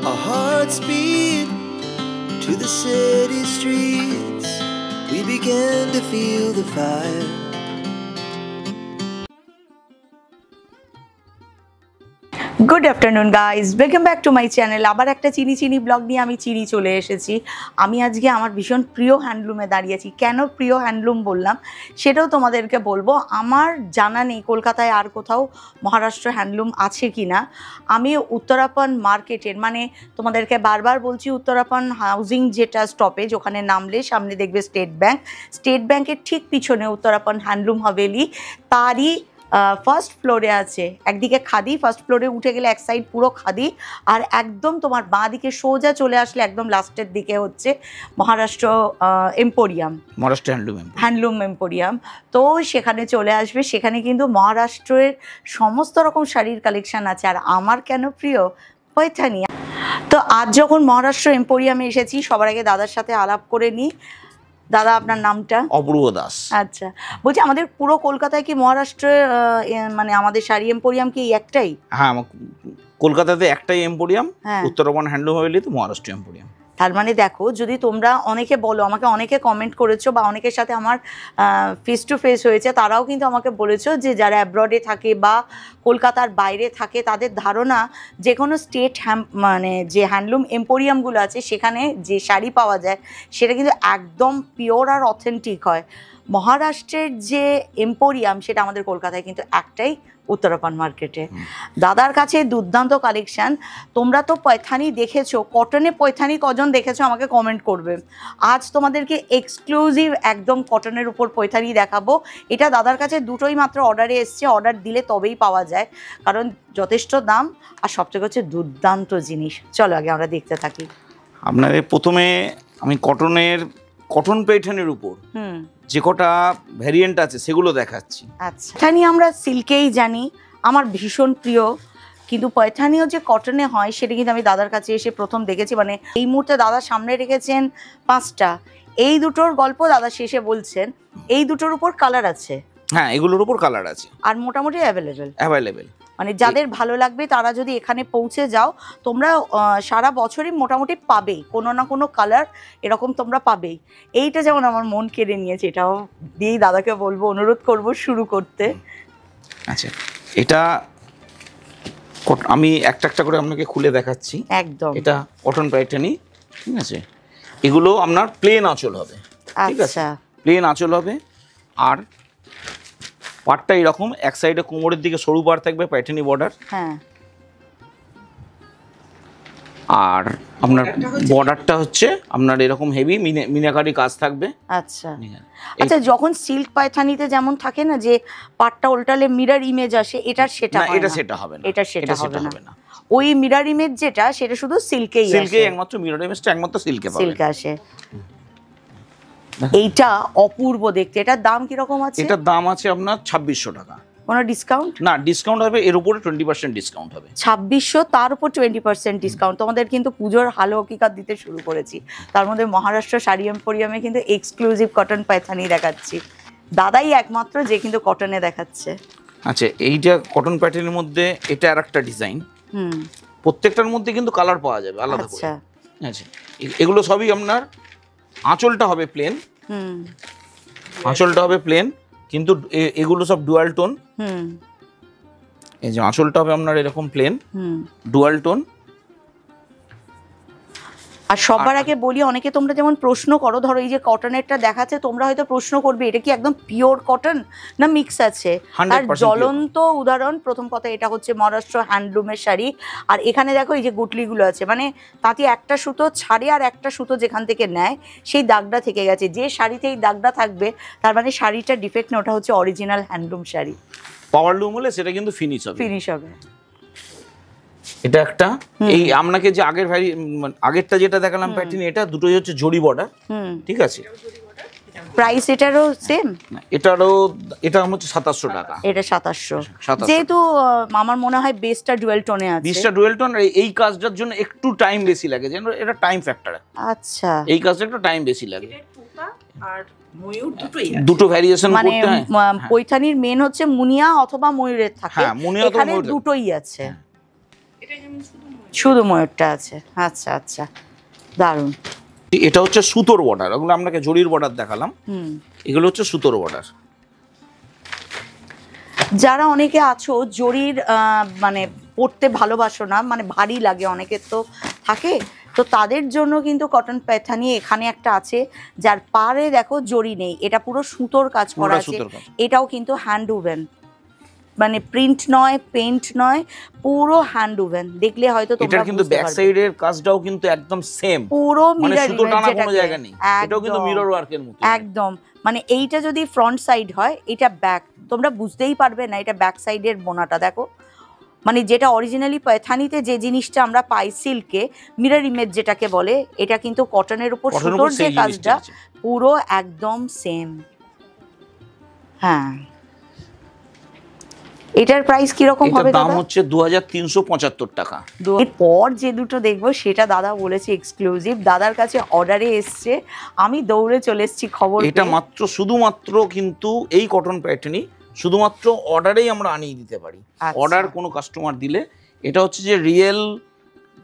Our hearts beat to the city streets. We began to feel the fire. Good afternoon guys, welcome back to my channel. আবার একটা চিনি blog নিয়ে আমি চলে এসেছি। আমি আজকে আমার ভীষণ প্রিয় হ্যান্ডলুমে দাঁড়িয়েছি। কেন প্রিয় হ্যান্ডলুম বললাম সেটাও তোমাদেরকে বলবো। আমার জানা নেই কলকাতায় আর কোথাও মহারাষ্ট্র হ্যান্ডলুম আছে কি না। আমি উত্তরাপন মার্কেটের, মানে তোমাদেরকে বারবার বলছি, উত্তরাপন হাউজিং যেটা স্টপেজ, ওখানে নামলে সামনে দেখবে স্টেট ব্যাংকের ঠিক পিছনে উত্তরাপন হ্যান্ডলুম হাভেলি, তারই ফার্স্ট ফ্লোরে আছে। একদিকে খাদি, ফার্স্ট ফ্লোরে উঠে গেলে এক সাইড পুরো খাদি, আর একদম তোমার বাঁ দিকে সোজা চলে আসলে একদম লাস্টের দিকে হচ্ছে Maharashtra emporium, Maharashtra handloom emporium. তো সেখানে চলে আসবে। সেখানে কিন্তু মহারাষ্ট্রের সমস্ত রকম শাড়ির কালেকশান আছে। আর আমার কেন প্রিয়, পৈথানি। তো আজ যখন মহারাষ্ট্র এম্পোরিয়ামে এসেছি, সবার আগে দাদার সাথে আলাপ করে নিই। দাদা, আপনার নামটা? অপূর্ব দাস। আচ্ছা, বলছি আমাদের পুরো কলকাতায় কি মহারাষ্ট্রে মানে আমাদের শাড়ি এম্পোরিয়াম কি একটাই? হ্যাঁ, কলকাতাতে একটাই এম্পোরিয়াম, উত্তরাপন হ্যান্ডলুম হাভেলিতে মহারাষ্ট্র এম্পোরিয়াম। তার মানে দেখো, যদি তোমরা অনেকে বলো, আমাকে অনেকে কমেন্ট করেছো বা অনেকের সাথে আমার ফেস টু ফেস হয়েছে, তারাও কিন্তু আমাকে বলেছো যে যারা অ্যাব্রডে থাকে বা কলকাতার বাইরে থাকে, তাদের ধারণা যে কোনো স্টেট মানে যে হ্যান্ডলুম এম্পোরিয়ামগুলো আছে সেখানে যে শাড়ি পাওয়া যায় সেটা কিন্তু একদম পিওর আর অথেন্টিক হয়। মহারাষ্ট্রের যে এম্পোরিয়াম সেটা আমাদের কলকাতায় কিন্তু একটাই, উত্তরাপন মার্কেটে। দাদার কাছে দুর্দান্ত কালেকশান। তোমরা তো পৈথানি দেখেছো, কটনে পৈথানি কজন দেখেছো আমাকে কমেন্ট করবে। আজ তোমাদেরকে এক্সক্লুসিভ একদম কটনের উপর পৈথানি দেখাবো। এটা দাদার কাছে দুটোই মাত্র অর্ডারে এসছে, অর্ডার দিলে তবেই পাওয়া যায়, কারণ যথেষ্ট দাম আর সবথেকে হচ্ছে দুর্দান্ত জিনিস। চলো আগে আমরা দেখতে থাকি। আপনাদের প্রথমে আমি কটন পৈঠানির উপর যে কটা ভ্যারিয়েন্ট আছে সেগুলো দেখাচ্ছি। আচ্ছা, পৈথানি আমরা সিল্কেই জানি, আমার ভীষণ প্রিয়, কিন্তু পৈথানিও যে কটনে হয় সেটা কিন্তু আমি দাদার কাছে এসে প্রথম দেখেছি। মানে এই মুহূর্তে দাদা সামনে রেখেছেন 5টা, এই দুটোর গল্প দাদা শেষে বলছেন। এই দুটোর উপর কালার আছে? হ্যাঁ, এগুলোর উপর কালার আছে আর মোটামুটি অ্যাভেলেবেল। মানে যাদের ভালো লাগবে তারা যদি এখানে পৌঁছে যাও, তোমরা সারা বছরই মোটামুটি পাবেই কোনো না কোনো কালার, এরকম তোমরা পাবেই। এইটা যেমন আমার মন কেড়ে নিয়েছে, এটাও দিয়েই দাদাকে বলবো, অনুরোধ করব শুরু করতে। আচ্ছা, এটা আমি একটা করে আপনাকে খুলে দেখাচ্ছি। একদম, এটা কটন পৈঠানি, ঠিক আছে। এগুলো আপনার প্লেন আঁচল হবে, ঠিক আছে, প্লেন আঁচল হবে। আর পাড়টা এরকম, এক সাইডে কোমরের দিকে সরু পাড় থাকবে, পৈঠানি বর্ডার। হ্যাঁ, আর আপনার বর্ডারটা হচ্ছে আপনার এরকম হেভি মিনাকারি কাজ থাকবে। আচ্ছা আচ্ছা, যখন সিল্ক পায়থানিতে যেমন থাকে না যে পাটটা উল্টালে মিরর ইমেজ আসে, এটা সেটা হবে না। এটা সেটা হবে না। ওই মিরর ইমেজ যেটা, সেটা শুধু সিল্কেই একমাত্র মিরর ইমেজটা একমাত্র সিল্কে আসে। এইটা অপূর্ব দেখতে। এটার দাম কিরকম আছে? এটার দাম আছে আপনার 2600 টাকা। কোনো ডিসকাউন্ট? না, ডিসকাউন্ট হবে, এর উপরে 20% ডিসকাউন্ট হবে। 2600, তার উপর 20% ডিসকাউন্ট। তোমাদের কিন্তু পুজোর হালো হকিকত দিতে শুরু করেছি। তার মধ্যে মহারাষ্ট্র শাড়ি এম্পোরিয়ামে কিন্তু এক্সক্লুসিভ কটন পায়থানি দেখাচ্ছি। দাদাই একমাত্র যে কিন্তু কটনে দেখাচ্ছে। আচ্ছা, এইটা কটন প্যাটার্নের মধ্যে এটা আর একটা ডিজাইন। প্রত্যেকটার মধ্যে কিন্তু কালার পাওয়া যাবে আলাদা করে। আচ্ছা, এগুলো সবই আপনার আঁচলটা হবে প্লেন। আঁচলটা হবে প্লেন, কিন্তু এগুলো সব ডুয়াল টোন। এই যে আঁচলটা হবে আপনার এরকম প্লেন, ডুয়াল টোন। আর সবার আগে বলি, অনেকে তোমরা যেমন প্রশ্ন করো, ধরো এই যে কটনেরটা দেখাচ্ছে, তোমরা হয়তো প্রশ্ন করবে এটা কি একদম পিওর কটন না মিক্স আছে। আর জ্বলন্ত উদাহরণ, প্রথম কথা, এটা হচ্ছে মহারাষ্ট্র হ্যান্ডলুমের শাড়ি। আর এখানে দেখো এই যে গুটলিগুলো আছে, মানে তাতে একটা সুতো ছাড়ে আর একটা সুতো যেখান থেকে নেয় সেই দাগটা থেকে গেছে। যে শাড়িতে এই দাগটা থাকবে তার মানে শাড়িটা ডিফেক্ট না, ওটা হচ্ছে অরিজিনাল হ্যান্ডলুম শাড়ি। পাওয়ারলুম হলে সেটা কিন্তু ফিনিশ হবে। এটা একটা, এই আপনাকে যে আগেরটা যেটা দেখালাম প্যাটার্ন, এটা দুটোই হচ্ছে জরি বর্ডার, ঠিক আছে। প্রাইস এটারও সেম? এটা হচ্ছে 2700 টাকা। এটা 2700। যেহেতু আমার মনে হয় বেসটা ডুয়াল টোনে আছে। বেসটা ডুয়াল টোন, এই কাজটার জন্য একটু টাইম বেশি লাগে, যেন এটা টাইম ফ্যাক্টর। আচ্ছা, এই কাজটা একটু টাইম বেশি লাগে। আর ময়ূর দুটো ভ্যারিয়েশন করতে হয়। পৈঠানির মেন হচ্ছে মুনিয়া অথবা ময়ূরের থাকে, এখানে দুটোই আছে। এটা যেমন শুধু ময়ূর, শুধু ময়ূরটা আছে, আচ্ছা আচ্ছা, দারুণ। এটা হচ্ছে সুতোর বর্ডার, ওগুলো আপনাকে জরির বর্ডার দেখালাম, এগুলো হচ্ছে সুতোর বর্ডার। যারা অনেকে আছো জরির মানে পরতে ভালোবাসো না, মানে ভারী লাগে অনেকের তো থাকে, তো তাদের জন্য কিন্তু কটন প্যাথানি এখানে একটা আছে, যার পারে দেখো জরি নেই, এটা পুরো সুতোর কাজ করা আছে। এটাও কিন্তু হ্যান্ড উভেন, মানে প্রিন্ট নয়, পেইন্ট নয়, পুরো হ্যান্ড উভেন। দেখলে হয়তো তোমরা এটা কিন্তু ব্যাক সাইডের কাজটাও কিন্তু একদম সেম, পুরো মিরর সুতো টানা কোনো জায়গা নেই, এটাও কিন্তু মিরর ওয়ার্কের মতো একদম। মানে এইটা যদি ফ্রন্ট সাইড হয়, এটা ব্যাক, তোমরা বুঝতেই পারবে না এটা ব্যাক সাইডের বোনাটা দেখো। মানে যেটা অরিজিনালি প্যাথানিতে যে জিনিসটা আমরা পাই সিল্কে, মিরর ইমেজ যেটাকে বলে, এটা কিন্তু কটনের উপর সুতোর যে কাজটা পুরো একদম সেম। হ্যাঁ, এটার প্রাইস কিরকম হবে? দাম হচ্ছে 2375 টাকা। এরপর যে দুটো দেখবো সেটা দাদা বলেছে এক্সক্লুসিভ, দাদার কাছে অর্ডারে এসছে, আমি দৌড়ে চলে এসেছি খবর। এটা মাত্র শুধুমাত্র কিন্তু এই কটন প্যাটার্নি শুধুমাত্র অর্ডারেই আমরা আনিয়ে দিতে পারি। অর্ডার কোনো কাস্টমার দিলে, এটা হচ্ছে যে রিয়েল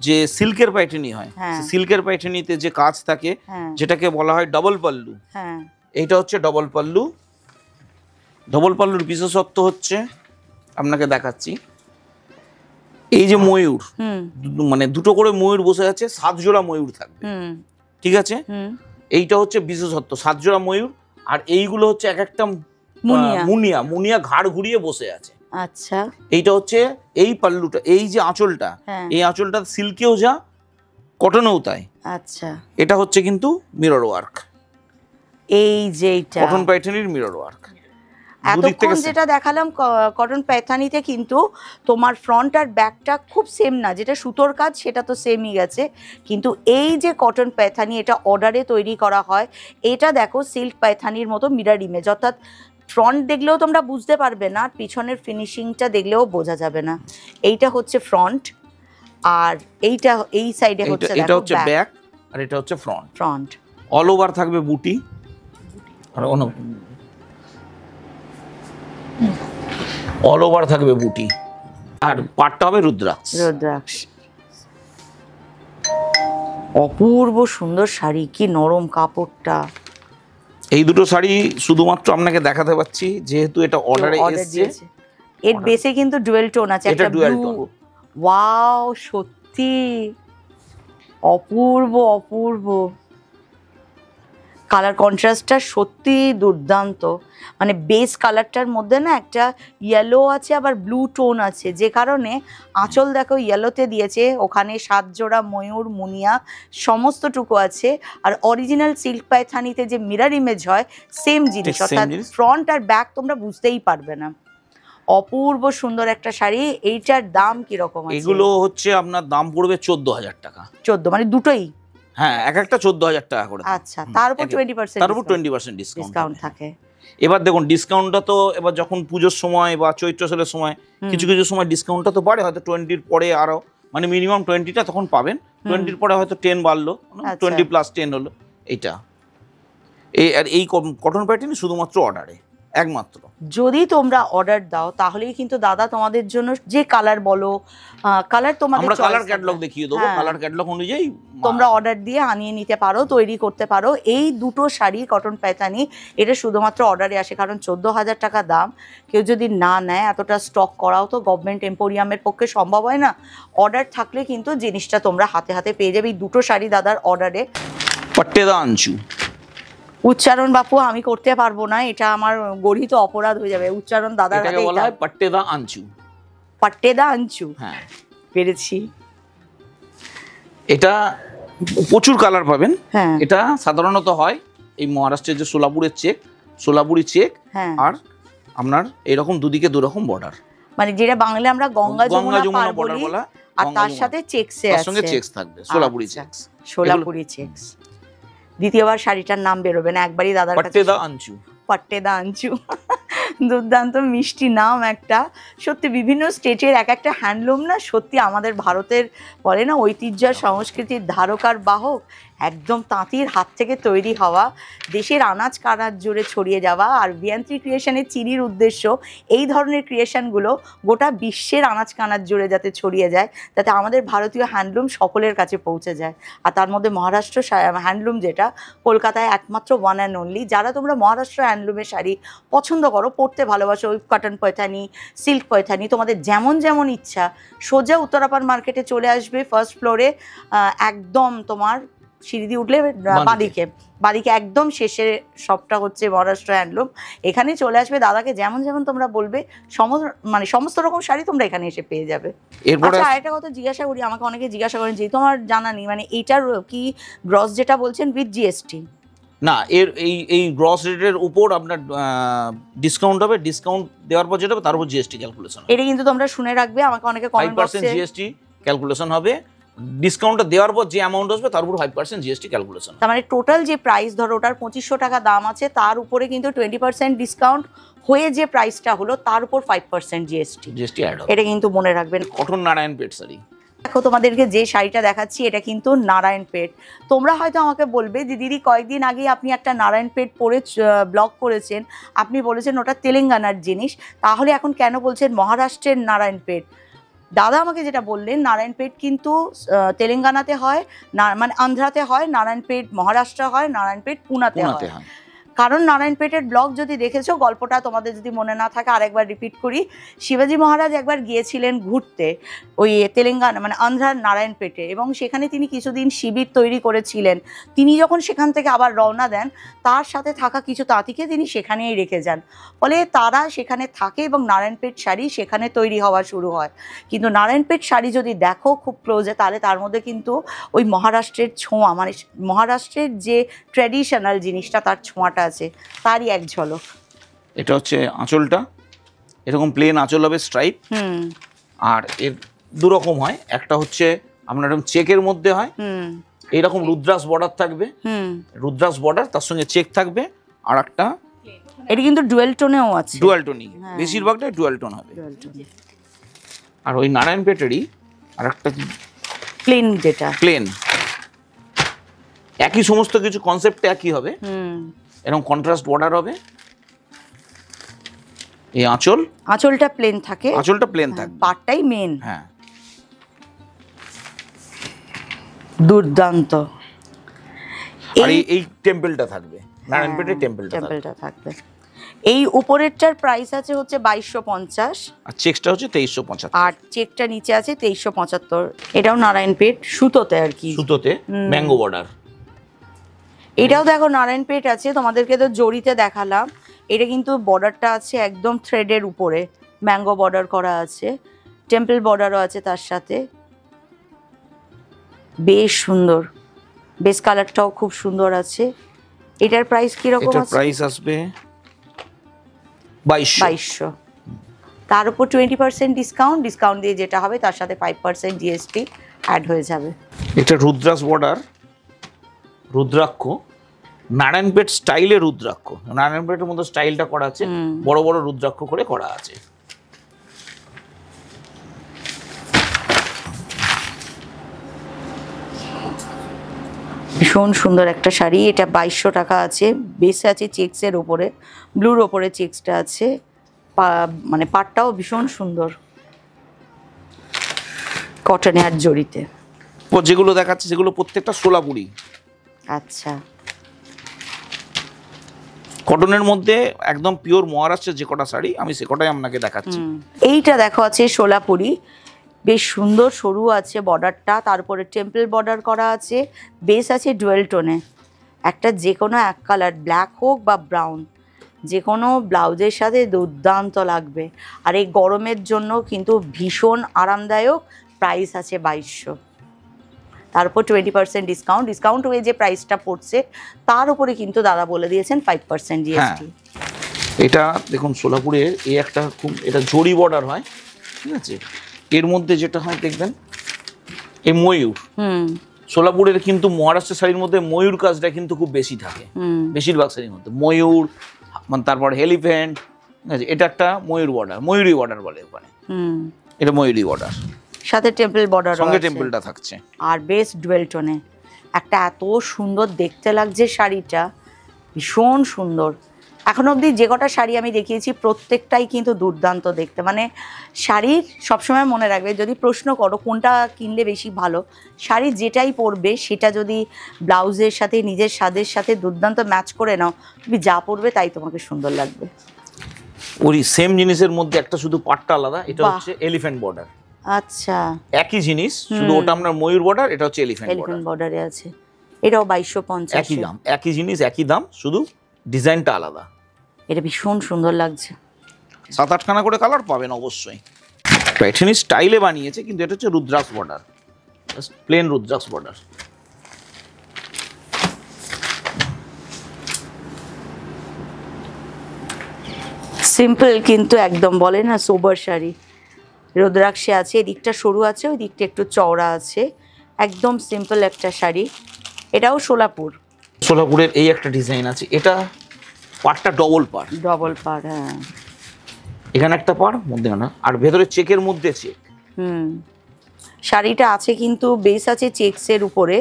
যে সিল্কের প্যাটার্নি হয়, সিল্কের প্যাটার্নিতে যে কাজ থাকে যেটাকে বলা হয় ডবল পাল্লু, এইটা হচ্ছে ডবল পাল্লু। ডবল পাল্লুর বিশেষত্ব হচ্ছে, আপনাকে দেখাচ্ছি, এই যে ময়ূর, মানে দুটো করে ময়ূর বসে আছে, 7 জোড়া ময়ূর থাকবে, ঠিক আছে? এইটা হচ্ছে বিশেষত্ব, 7 জোড়া ময়ূর। আর এইগুলো হচ্ছে এক একটা মুনিয়া, মুনিয়া ঘাড় ঘুরিয়ে বসে আছে। আচ্ছা, এইটা হচ্ছে এই পাল্লুটা, এই যে আঁচলটা, এই আঁচলটা সিল্কেও যা, কটনেও তাই। আচ্ছা, এটা হচ্ছে কিন্তু মিরর ওয়ার্ক, এই যে কটন প্যাটার্নির মিরর ওয়ার্ক। এতক্ষণ যেটা দেখালাম কটন প্যাথানিতে কিন্তু তোমার ফ্রন্ট আর ব্যাকটা খুব সেম না, যেটা সুতোর কাজ সেটা তো সেমই গেছে, কিন্তু এই যে কটন প্যাথানি এটা অর্ডারে তৈরি করা হয়, এটা দেখো সিল্ক প্যাথানির মতো মিরর ইমেজ, অর্থাৎ ফ্রন্ট দেখলেও তোমরা বুঝতে পারবে না, পিছনের ফিনিশিংটা দেখলেও বোঝা যাবে না। এইটা হচ্ছে ফ্রন্ট, আর এইটা এই সাইডে হচ্ছে, এটা হচ্ছে ব্যাক, আর এটা হচ্ছে ফ্রন্ট। ফ্রন্ট অল ওভার থাকবে বুটি, আর অল ওভার থাকবে বুটি, আর পাটটা হবে রুদ্রাক্ষ। রুদ্রাক্ষ, অপূর্ব সুন্দর শাড়ি, কি নরম কাপড়টা। এই দুটো শাড়ি শুধুমাত্র আপনাকে দেখাতে পাচ্ছি যেহেতু এটা অর্ডারে এসেছে। এর বেসে কিন্তু ডুয়েল টোন আছে, একটা ডুয়েল টোন। ওয়াও, সত্যি অপূর্ব অপূর্ব, কালার কন্ট্রাস্টটা সত্যি দুর্দান্ত। মানে বেস কালারটার মধ্যে না একটা ইয়েলো আছে, আবার ব্লু টোন আছে, যে কারণে আঁচল দেখো ইয়েলোতে দিয়েছে, ওখানে 7 জোড়া ময়ূর মুনিয়া সমস্তটুকু আছে। আর অরিজিনাল সিল্ক পাইথানিতে যে মিরর ইমেজ হয় সেম জিনিস, অর্থাৎ ফ্রন্ট আর ব্যাক তোমরা বুঝতেই পারবে না। অপূর্ব সুন্দর একটা শাড়ি। এইটার দাম কিরকম আছে? এগুলো হচ্ছে আপনার দাম পড়বে 14,000 টাকা। 14 মানে দুটোই? হ্যাঁ, এক একটা 14,000 টাকা করে। আচ্ছা, তার উপর 20% তার উপর 20% ডিসকাউন্ট থাকে। এবার দেখুন ডিসকাউন্টটা তো এবার যখন পুজোর সময় বা চৈত্র সেলের সময় কিছু কিছু সময় ডিসকাউন্টটা তো বাড়ে, হয়তো 20-র পরে আরো, মানে মিনিমাম 20টা তখন পাবেন, 20-র পরে হয়তো 10 বাড়লো, 20+10 হলো। এইটা এই কটন প্যাটার্ন শুধুমাত্র অর্ডারে, একমাত্র যদি তোমরা অর্ডার দাও তাহলেই কিন্তু দাদা তোমাদের জন্য যে কালার বলো, কালার তোমাদের আমরা কালার ক্যাটালগ দেখিয়ে দেবো, কালার ক্যাটালগ অনুযায়ী তোমরা অর্ডার দিয়ে আনিয়ে নিতে পারো, তৈরি করতে পারো। এই দুটো শাড়ি কটন প্যাটার্নি, এটা শুধুমাত্র অর্ডারে আসে, কারণ 14,000 টাকা দাম। কেউ যদি না নেয়, এতটা স্টক করাও তো গভর্নমেন্ট এম্পোরিয়ামের পক্ষে সম্ভব হয় না। অর্ডার থাকলে কিন্তু জিনিসটা তোমরা হাতে হাতে পেয়ে যাবে। এই দুটো শাড়ি দাদার অর্ডারে। পট্টেদা আঞ্চু, উচ্চারণ বাপু আমি করতে পারবো না, এটা আমার গরিত অপরাধ হয়ে যাবে। উচ্চারণ দাদার হাতে বলা হয় পট্টেদা আঞ্চু। পট্টেদা আঞ্চু, হ্যাঁ পেরেছি। এটা প্রচুর কালার পাবেন। হ্যাঁ, এটা সাধারণত হয় এই মহারাষ্ট্রের যে সোলাপুরের চেক, সোলাপুরি চেক, আর আপনার এরকম দুদিকে দুরকম বর্ডার, মানে যেটা বাংলা আমরা গঙ্গা যমুনা বর্ডার বলা, আর তার সাথে চেকসে আছে, সঙ্গে চেকস থাকবে, সোলাপুরি চেকস, সোলাপুরি চেকস। দ্বিতীয়বার শাড়িটার নাম বেরোবে না, একবারই দাদার কাছে। পট্টেদা আঞ্চু, পট্টেদা আঞ্চু, দুর্দান্ত মিষ্টি নাম একটা। সত্যি বিভিন্ন স্টেটের এক একটা হ্যান্ডলুম না, সত্যি আমাদের ভারতের বলে না ঐতিহ্য সংস্কৃতির ধারক আর বাহক, একদম তাঁতির হাত থেকে তৈরি হওয়া, দেশের আনাজ কানাজ জুড়ে ছড়িয়ে যাওয়া। আর ভিয়ান3 ক্রিয়েশনের চিনির উদ্দেশ্য এই ধরনের ক্রিয়েশনগুলো গোটা বিশ্বের আনাজ কানাজ জুড়ে যাতে ছড়িয়ে যায়, যাতে আমাদের ভারতীয় হ্যান্ডলুম সকলের কাছে পৌঁছে যায়। আর তার মধ্যে মহারাষ্ট্র হ্যান্ডলুম, যেটা কলকাতায় একমাত্র ওয়ান অ্যান্ড অনলি। যারা তোমরা মহারাষ্ট্র হ্যান্ডলুমের শাড়ি পছন্দ করো, পরতে ভালোবাসো, ওই কটন পয়থানি, সিল্ক পয়থানি, তোমাদের যেমন যেমন ইচ্ছা, সোজা উত্তরাপাড় মার্কেটে চলে আসবে, ফার্স্ট ফ্লোরে একদম তোমার সিঁড়ি দিয়ে উঠলে বাদিকে একদম শেষে সবটা হচ্ছে মহারাষ্ট্র হ্যান্ডলুম। এখানে চলে আসবে, দাদাকে যেমন যেমন তোমরা বলবে সমস্ত রকম শাড়ি তোমরা এখানে এসে পেয়ে যাবে। আচ্ছা, আরেকটা কথা জিজ্ঞাসা করি, আমাকে অনেকে জিজ্ঞাসা করেন, যেহেতু আমার জানা নেই, মানে এইটার কি গ্রস যেটা বলছেন উইথ জিএসটি? না, এই গ্রস রেটের উপর আপনার ডিসকাউন্ট হবে, ডিসকাউন্ট দেওয়ার পর যেটা হবে তার উপর জিএসটি ক্যালকুলেশন। এটা কিন্তু তোমরা শুনে রাখবে, আমাকে অনেকে কমেন্ট বক্সে 5% জিএসটি ক্যালকুলেশন হবে। ডিসকাউন্টটা দেওয়ার পর যে অ্যামাউন্ট আসবে তার উপর 5% জিএসটি ক্যালকুলেশন। তার মানে টোটাল যে প্রাইস ধরো ওটার 2500 টাকা দাম আছে, তার উপরে কিন্তু 20% ডিসকাউন্ট হয়ে যে প্রাইসটা হলো তার উপর 5% জিএসটি অ্যাড হবে। এটা কিন্তু মনে রাখবেন। কটন নারায়ণপেট শাড়ি। দেখো, তোমাদেরকে যে শাড়িটা দেখাচ্ছি এটা কিন্তু নারায়ণপেট। তোমরা হয়তো আমাকে বলবে যে দিদি, কয়েকদিন আগে আপনি একটা নারায়ণপেট পরে ব্লগ করেছেন, আপনি বলেছেন ওটা তেলেঙ্গানার জিনিস, তাহলে এখন কেন বলছেন মহারাষ্ট্রের নারায়ণপেট? দাদা আমাকে যেটা বললেন, নারায়ণপেট কিন্তু তেলেঙ্গানাতে হয়, মানে আন্ধ্রাতে হয়, নারায়ণপেট মহারাষ্ট্র হয়, নারায়ণপেট পুনাতে হয়। কারণ নারায়ণপেটের ব্লগ যদি দেখেছো, গল্পটা তোমাদের যদি মনে না থাকে আরেকবার রিপিট করি। শিবাজি মহারাজ একবার গিয়েছিলেন ঘুরতে ওই তেলেঙ্গানা মানে আন্ধ্রার নারায়ণপেটে, এবং সেখানে তিনি কিছুদিন শিবির তৈরি করেছিলেন। তিনি যখন সেখান থেকে আবার রওনা দেন, তার সাথে থাকা কিছু তাঁতিকে তিনি সেখানেই রেখে যান। ফলে তারা সেখানে থাকে এবং নারায়ণপেট শাড়ি সেখানে তৈরি হওয়া শুরু হয়। কিন্তু নারায়ণপেট শাড়ি যদি দেখো খুব ক্লোজে, তাহলে তার মধ্যে কিন্তু ওই মহারাষ্ট্রের ছোঁয়া, মানে মহারাষ্ট্রের যে ট্র্যাডিশনাল জিনিসটা, তার ছোঁয়াটা আছে, তারই এক ঝলক। এটা হচ্ছে আঁচলটা, এরকম প্লেন আঁচল হবে স্ট্রাইপ। আর এর দু রকম হয়, একটা হচ্ছে আপনার এরকম চেকের মধ্যে হয়, এইরকম রুদ্রাস বর্ডার থাকবে, রুদ্রাস বর্ডার তার সঙ্গে চেক থাকবে। আর একটা এটা কিন্তু ডুয়াল টোনেও আছে, ডুয়াল টোনই, বেশিরভাগটাই ডুয়াল টোন হবে। আর ওই নারায়ণপেটেরই আর একটা প্লেন, যেটা প্লেন, একই সমস্ত কিছু কনসেপ্ট একই হবে, এরকম কন্ট্রাস্ট বর্ডার হবে। এই আঁচলটা প্লেন থাকে, আঁচলটা প্লেন থাকে, পাটটাই মেন। হ্যাঁ, দুর্দান্ত। আর এই টেম্পলটা থাকবে, নারায়ণপেটের টেম্পলটা থাকবে। এই উপরেরটার প্রাইস আছে হচ্ছে 2250, আর চেকটা হচ্ছে 2375, আর চেকটা নিচে আছে 2375। এটাও নারায়ণপেট, সুতোতে আর কি, সুতোতে ম্যাঙ্গো বর্ডার। এটাও দেখো নারায়ণপেট আছে, তোমাদেরকে তো জড়িতে দেখালাম। এটা কিন্তু বর্ডারটা আছে একদম থ্রেডের উপরে, ম্যাঙ্গো বর্ডার করা আছে, টেম্পল বর্ডারও আছে তার সাথে। বেশ সুন্দর, বেস কালারটাও খুব সুন্দর আছে। এটার প্রাইস কিরকম আছে? প্রাইস আসবে 2200। তার উপর 20% ডিসকাউন্ট দিয়ে যেটা হবে তার সাথে 5% জিএসটি অ্যাড হয়ে যাবে। এটা রুদ্রাস বর্ডার, রুদ্রাক্ষ, নারায়ণপেট স্টাইলে রুদ্রাক্ষ। নারায়ণপেটের মধ্যে স্টাইলটা করা আছে, বড় বড় রুদ্রাক্ষ করে করা আছে। ভীষণ সুন্দর একটা শাড়ি। এটা 2200 টাকা আছে। বেস আছে চেক্সের ওপরে, ব্লুর ওপরে চেক্সটা আছে, মানে পাটটাও ভীষণ সুন্দর, কটনে আর জড়িতে। যেগুলো দেখাচ্ছে সেগুলো প্রত্যেকটা সোলাপুরি। আচ্ছা, কটনের মধ্যে একদম পিওর মহারাষ্ট্রের যে কটা শাড়ি আমি সে কটাই আপনাকে দেখাচ্ছি। এইটা দেখো আছে সোলাপুরি, বেশ সুন্দর, সরু আছে বর্ডারটা, তারপরে টেম্পল বর্ডার করা আছে, বেস আছে ডুয়েল টোনে। একটা যে কোনো এক কালার, ব্ল্যাক হোক বা ব্রাউন, যে কোনো ব্লাউজের সাথে দুর্দান্ত লাগবে। আর এই গরমের জন্য কিন্তু ভীষণ আরামদায়ক। প্রাইস আছে 2200, তারপর 20% ডিসকাউন্ট হয়ে যে প্রাইসটা পড়ছে তার উপরে কিন্তু দাদা বলে দিয়েছেন 5% জিএসটি। এটা দেখুন সোলাপুরের এই একটা খুব, এটা জরি বর্ডার হয়, ঠিক আছে। এর মধ্যে যেটা হয় দেখবেন এই ময়ূর, সোলাপুরের কিন্তু মহারাষ্ট্রের শাড়ির মধ্যে ময়ূর কাজটা কিন্তু খুব বেশি থাকে, বেশিরভাগ শাড়ির মধ্যে ময়ূর, তারপর এলিফ্যান্ট, ঠিক আছে। এটা একটা ময়ূর বর্ডার, ময়ূরী বর্ডার বলে ওখানে, এটা ময়ূরী বর্ডার, সাথে টেম্পল বর্ডার, সঙ্গে টেম্পলটা থাকছে, আর বেস ডুয়েল টোনে। একটা এত সুন্দর দেখতে লাগছে শাড়িটা, ভীষণ সুন্দর। এখন অবধি যে কটা শাড়ি আমি দেখিয়েছি প্রত্যেকটাই কিন্তু দুর্দান্ত দেখতে। মানে শাড়ির সবসময় মনে রাখবে, যদি প্রশ্ন করো কোনটা কিনলে বেশি ভালো, শাড়ি যেটাই পরবে সেটা যদি ব্লাউজের সাথে নিজের স্বাদের সাথে দুর্দান্ত ম্যাচ করে নাও, তুমি যা পরবে তাই তোমাকে সুন্দর লাগবে। ওই সেম জিনিসের মধ্যে একটা শুধু পাটটা আলাদা, এটা হচ্ছে এলিফ্যান্ট বর্ডার। আচ্ছা, একই জিনিস, শুধু ওটা আপনার ময়ূর বর্ডার, এটা হচ্ছে এলিফ্যান্ট বর্ডারে আছে। এটাও 2250। একই দাম, একই জিনিস একই দাম, শুধু ডিজাইনটা আলাদা। এটা ভীষণ সুন্দর লাগছে। 7-8খানা করে কালার পাবেন অবশ্যই। প্যাটার্নি স্টাইলে বানিয়েছে, কিন্তু এটা হচ্ছে rudraksha border, plain rudraksha border. Simple কিন্তু একদম বলে না সোবার শাড়ি। রুদ্রাক্ষে আছে, এদিকটা সরু আছে, ওই দিকটা একটু চওড়া আছে, একদম সিম্পল একটা শাড়ি। এটাও সোলাপুর। সোলাপুরের এই একটা ডিজাইন আছে, এটা পাড়টা ডবল পাড়। ডবল পাড়, হ্যাঁ। এখানে একটা পাড়, মধ্যে না, আর ভেতরে চেকের মধ্যে চেক। শাড়িটা আছে কিন্তু বেস আছে চেকসের উপরে।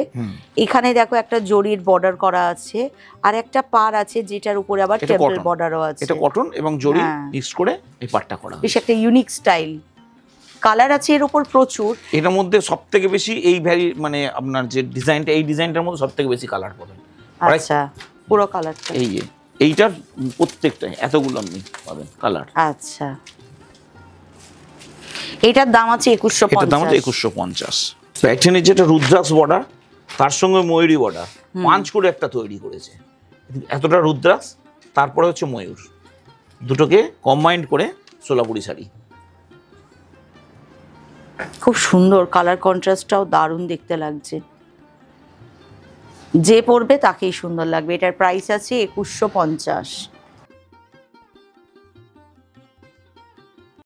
এখানে দেখো একটা জরির বর্ডার করা আছে, আর একটা পাড় আছে যেটার উপরে আবার টেম্পল বর্ডারও আছে। এটা কটন এবং জরি মিক্স করে এই পাড়টা করা। বেশ একটা ইউনিক স্টাইল। কালার আছে এর উপর প্রচুর। এটার মধ্যে সবথেকে বেশি এই মানে আপনার যে ডিজাইনটা, এই ডিজাইনটার মধ্যে সবথেকে বেশি কালার পাবেন। আচ্ছা, পুরো কালারটা এই যে এইটার প্রত্যেকটাই এতগুলো আপনি পাবেন কালার। আচ্ছা, এটার দাম আছে 2150। এটার দাম আছে 2150। প্যাটার্নের যেটা রুদ্রাক্ষ বর্ডার, তার সঙ্গে ময়ূরী বর্ডার পাঁচ করে একটা তৈরি করেছে। এতটা রুদ্রাক্ষ, তারপরে হচ্ছে ময়ূর, দুটোকে কম্বাইন্ড করে সোলাপুরি শাড়ি। খুব সুন্দর, কালার কন্ট্রাস্টটাও দারুণ দেখতে লাগছে। যে পরবে তাকেই সুন্দর লাগবে। এটার প্রাইস আছে 2150।